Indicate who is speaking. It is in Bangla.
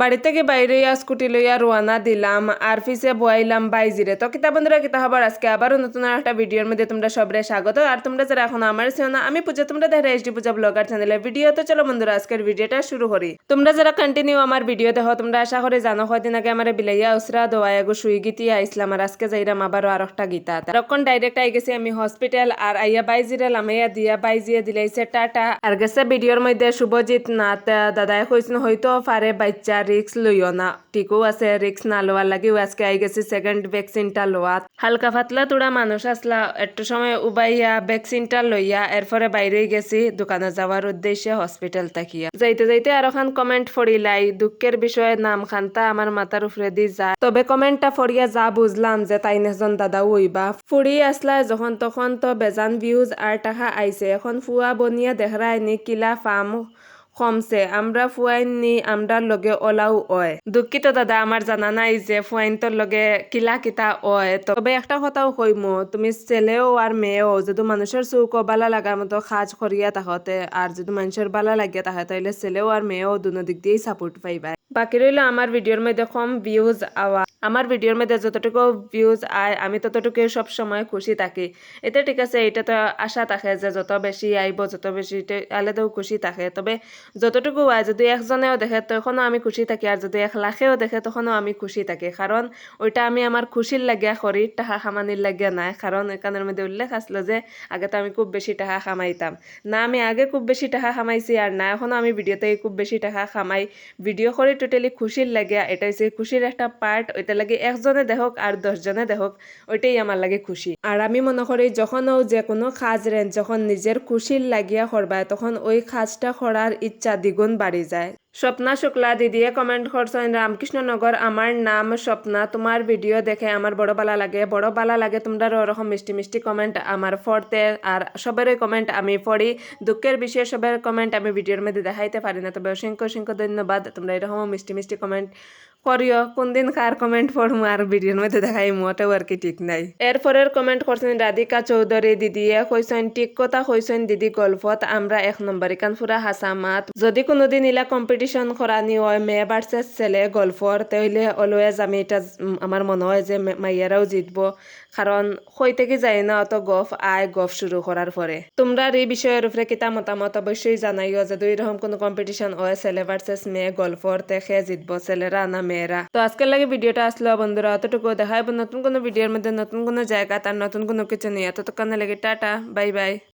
Speaker 1: বাড়ি থেকে বাইরে স্কুটি লইয়া রওনা দিলাম আর পিছে বয়াইলাম বাইজিরে। তো কিতা বন্ধুরা, কিতা খবর? আজকে আবারও নতুন একটা ভিডিওর মধ্যে তোমরা সবরে স্বাগত। আর তোমরা যারা এখন আমার ছিল না, আমি পূজা, তোমরা দেখো এইচডি পূজা ব্লগার চ্যানেলে ভিডিও। তো চলো বন্ধুরা আজকের ভিডিওটা শুরু করি। তোমরা যারা কন্টিনিউ আমার ভিডিও দেখো, তোমরা আশা করে জানো কয়দিন আগে আমার বিলাইয়া উসরা দোয়া এগো সুই গীতি আইসলাম, আর আজকে যাইরাম আবারও আর একটা গীতা। তখন ডাইরেক্ট আই গেছি আমি হসপিটাল, আর আইয়া বাইজিরে লামাইয়া দিয়া বাইজিয়ে দিলাইছে টাটা। আর গেছে ভিডিওর মধ্যে শুভজিৎ নাথ দাদাই কইছেন হয়তো পারে বাচ্চা রিক্স লইও না, ঠিকও আছে, রিক্স না লওয়ার লাগিও আজকে আই গেছি সেকেন্ড ভ্যাকসিনটা লওয়াত। হালকা পাতলা তোড়া মানুষ আসলা, একটু সময় উবাইয়া ভ্যাকসিনটা লইয়া এরপরে বাইরে গেছি দোকানে যাওয়ার উদ্দেশ্যে হসপিটাল তাকিয়া। যাইতে যাইতে আর ওখান কমেন্ট ফড়িলাই, দুঃখের বিষয়ে নাম খান্তা আমার মাথার উপরে দি যায়। তবে কমেন্টটা ফড়িয়া যা বুঝলাম যে তাই নেজন দাদাও হইবা ফুড়ি আসলা যখন তখন তো বেজান ভিউজ আর টাকা আইছে। এখন ফুয়া বনিয়া দেখায়নি কিলা ফার্ম কমছে, আমরা ফুয়াইন নি আমরা লগে ওলাও হয়। দুঃখিত দাদা, আমার জানা নাই যে ফুয়াইন তোর লগে কিলা কিতা হয়। তবে একটা কথাও কইমো, তুমি ছেলেও আর মেয়েও যদি মানুষের চৌক বালা লাগার মতো কাজ করিয়া তাহতে, আর যদি মানুষের বালা লাগিয়া তাহে, তাইলে ছেলেও আর মেয়েও দুনো দিক দিয়েই সাপোর্ট পাইবা। বাকি রইল আমার ভিডিওর মধ্যে কম ভিউজ আওয়া। আমার ভিডিওর মধ্যে যতটুকু ভিউজ আয় আমি ততটুকু সব সময় খুশি থাকি। এতে ঠিক আছে, এটা তো আশা থাকে যে যত বেশি আইব যত বেশি আলাদাও খুশি থাকে। তবে যতটুকু আয় যদি একজনেও দেখে তখনও আমি খুশি থাকি, আর যদি 1,00,000ও দেখে তখনও আমি খুশি থাকি। কারণ ওইটা আমি আমার খুশির লাগিয়া করি, টাকা খামানির লাগিয়া নাই। কারণ এখানের মধ্যে উল্লেখ আসলো যে আগে তো আমি খুব বেশি টাকা খামাইতাম না, আমি আগে খুব বেশি টাকা খামাইছি, আর না এখনো আমি ভিডিওতে খুব বেশি টাকা খামাই। ভিডিও করে টোটালি খুশির লাগিয়া, এটা হচ্ছে খুশির একটা পার্ট। ওইটা লাগে একজনে দেখক আর 10 জনে দেখক, ওইটাই আমার লাগে খুশি। আর আমি মনে করি যখনও যে কোনো কাজ রেন যখন নিজের খুশির লাগিয়া করবা, তখন ওই কাজটা করার ইচ্ছা দ্বিগুণ বাড়ি যায়। স্বপ্না শুক্লা দিদিয়ে কমেন্ট করছেন, রামকৃষ্ণনগর, আমার নাম স্বপ্না, তোমার ভিডিও দেখে আমার বড় বালা লাগে। তোমরা ওরকম মিষ্টি মিষ্টি কমেন্ট আমার পড়তে, আর সবেরই কমেন্ট আমি পড়ি। দুঃখের বিষয়ে সবের কমেন্ট আমি ভিডিওর মধ্যে দেখাইতে পারি না, তবে অসংখ্য অসংখ্য ধন্যবাদ। তোমরা এরকম মিষ্টি মিষ্টি কমেন্ট করিও। কোন দিন কার কমেন্ট পড়মু আর ভিডিওর মধ্যে দেখাই মোটেও আর কি ঠিক নাই। এরপরের কমেন্ট করছেন রাধিকা চৌধুরী দিদিয়ে কইছেন, ঠিক কথা কইছেন দিদি, গল্পত আমরা 1 নম্বর কানপুরা হাসামাত। যদি কোনোদিন ইলা কম্পিটিশন করানি হয় মেয়ে ভার্সেস ছেলে গল্পর, তাহলে অলওয়েজ আমি এটা আমার মনে হয় যে মাইয়ারাও জিতবো। কারণ কই থেকে যায় না অত গফ শুরু করার পরে। তোমরা এই বিষয়ের উপরে কিতা মতামত অবশ্যই জানাইও। যদি এরকম কোনো কম্পিটিশন হয় ছেলে ভার্সেস মেয়ে গল্পর, দেখে জিতবো ছেলেরা না মেয়েরা। তো আজকের লাগে ভিডিওটা আসলো বন্ধুরা, অতটুকু দেখাইব নতুন কোনো ভিডিওর মধ্যে নতুন কোনো জায়গা তার নতুন কোনো কিছু নিয়ে। ততক্ষণে লাগে টাটা, বাই বাই।